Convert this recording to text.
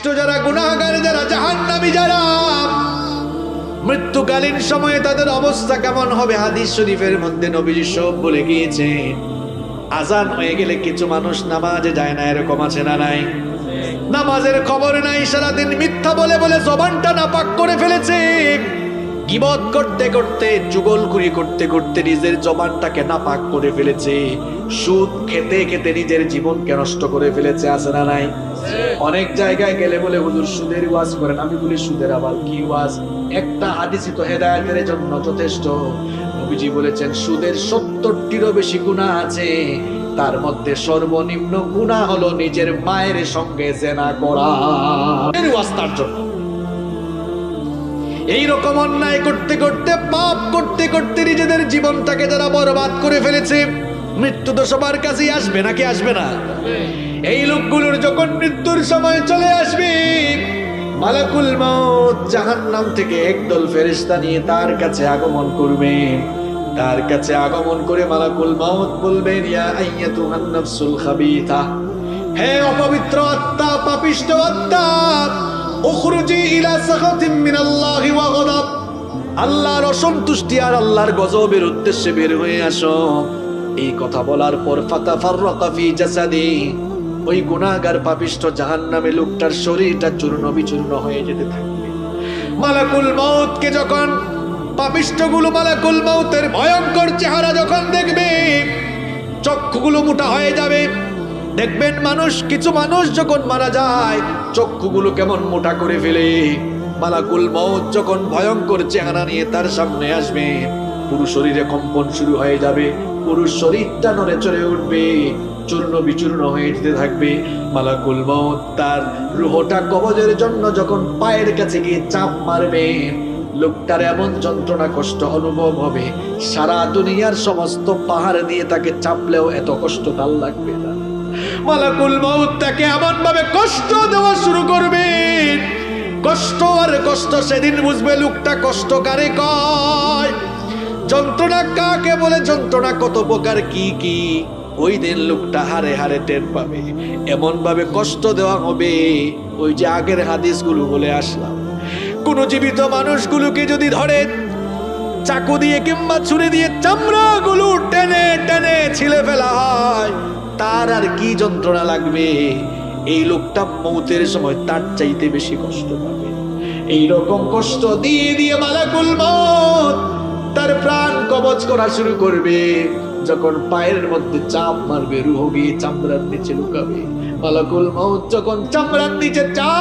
পাপিষ্ট যারা, গুনাহগার যারা, জাহান্নামী যারা, মৃত্যুকালীন সময়ে তাদের অবস্থা কেমন হবে হাদিস শরীফের মধ্যে নবীজি সব বলে গিয়েছেন। আজান হয়ে গেলে কিছু মানুষ নামাজে যায় না, এরকম আছে না নাই? নামাজের খবর নাই, সারাদিন মিথ্যা বলে বলে জবানটা নাপাক করে ফেলেছে, গীবত করতে করতে, চুগলখুরি করতে করতে নিজের জবানটাকে নাপাক করে ফেলেছে, সুদ খেতে খেতে নিজের জীবনকে নষ্ট করে ফেলেছে, আছে না নাই? অনেক জায়গায় গেলে বলে হুজুর সুদের ওয়াজ করেন, আমি বলি সুদের আবার কি ওয়াজ? একটা হাদিসই তো হেদায়েতের জন্য যথেষ্ট। নবীজি বলেছেন সুদের 70টিরও বেশি গুনাহ আছে, তার মধ্যে সর্বনিম্ন গুনাহ হলো নিজের মায়ের সঙ্গে জিনা করা। এর ওয়াজ তার জন্য। এইরকম অন্যায় করতে করতে, পাপ করতে করতে নিজেদের জীবনটাকে যারা বরবাদ করে ফেলেছে, মৃত্যু তো সবার কাছেই আসবে, নাকি আসবে না? এই লোকগুলোর যখন মৃত্যুর সময় চলে আসবে, মালাকুল মউত জাহান্নাম থেকে একদল ফেরেশতা নিয়ে তার কাছে আগমন করবে। তার কাছে আগমন করে মালাকুল মউত বলবেন, ইয়া আইয়াতুহান নাফসুল খাবিথা, হে অপবিত্র আত্মা, পাপিষ্ঠ আত্মা, উখরুজি ইলা সাখাতিম মিনাল্লাহি ওয়া গযব, আল্লাহর অসন্তুষ্টি আর আল্লাহর গজবের উদ্দেশ্যে বের হয়ে আসো। এই কথা বলার পর ফাতাফাররাকা ফি জাসাদি, ওই গুনাহগার পাপিষ্ঠ জাহান্নামী লোকটার শরীরটা চূর্ণ বিচূর্ণ হয়ে যেতে থাকবে। মালাকুল মউতকে যখন পাপিষ্ঠগুলো মালাকুল মউতের ভয়ঙ্কর চেহারা যখন দেখবে, চক্ষুগুলো মোটা হয়ে যাবে। দেখবেন মানুষ, কিছু মানুষ যখন মারা যায় চক্ষুগুলো কেমন মোটা করে ফেলে। মালাকুল মউত যখন ভয়ঙ্কর চেহারা নিয়ে তার সামনে আসবে, পুরো শরীরে কম্পন শুরু হয়ে যাবে, পুরো শরীরটা নড়ে চড়ে উঠবে, চূর্ণ বিচূর্ণ হয়ে যেতে থাকবে। মালাকুল মউত তার রূহটা কবজের জন্য যখন পায়ের কাছে গিয়ে চাপ মারবে, লোকটার এমন যন্ত্রণা কষ্ট অনুভব হবে, সারা দুনিয়ার সমস্ত পাহাড় দিয়ে তাকে চাপলেও এত কষ্ট তার লাগবে না। মালাকুল মউত তাকে এমন ভাবে কষ্ট দেওয়া শুরু করবে, কষ্ট আর কষ্ট। সেদিন বুঝবে লোকটা কষ্ট কারে কয়, যন্ত্রণা কাকে বলে, যন্ত্রণা কত প্রকার, কি কি। ওই দিন লোকটা হারে হারে টের পাবে। এমন ভাবে কষ্ট দেওয়া হবে, ওই যে আগের হাদিসগুলো বলে আসলাম, কোন জীবিত মানুষগুলোকে যদি ধরে চাকু দিয়ে কিংবা ছুরি দিয়ে চামড়াগুলো টেনে টেনে ছিলে ফেলা হয়, তার আর কি যন্ত্রণা লাগবে। এই লোকটা মৌতের সময় তার চাইতে বেশি কষ্ট পাবে। এইরকম কষ্ট দিয়ে দিয়ে মালাকুল মউত তার প্রাণ কবজ করা শুরু করবে। যখন পায়ের মধ্যে চাপ মারবে, রুহ গিয়ে চামড়ার নিচে লুকাবে। মালাকুল মউত যখন চামড়ার নিচে চাপ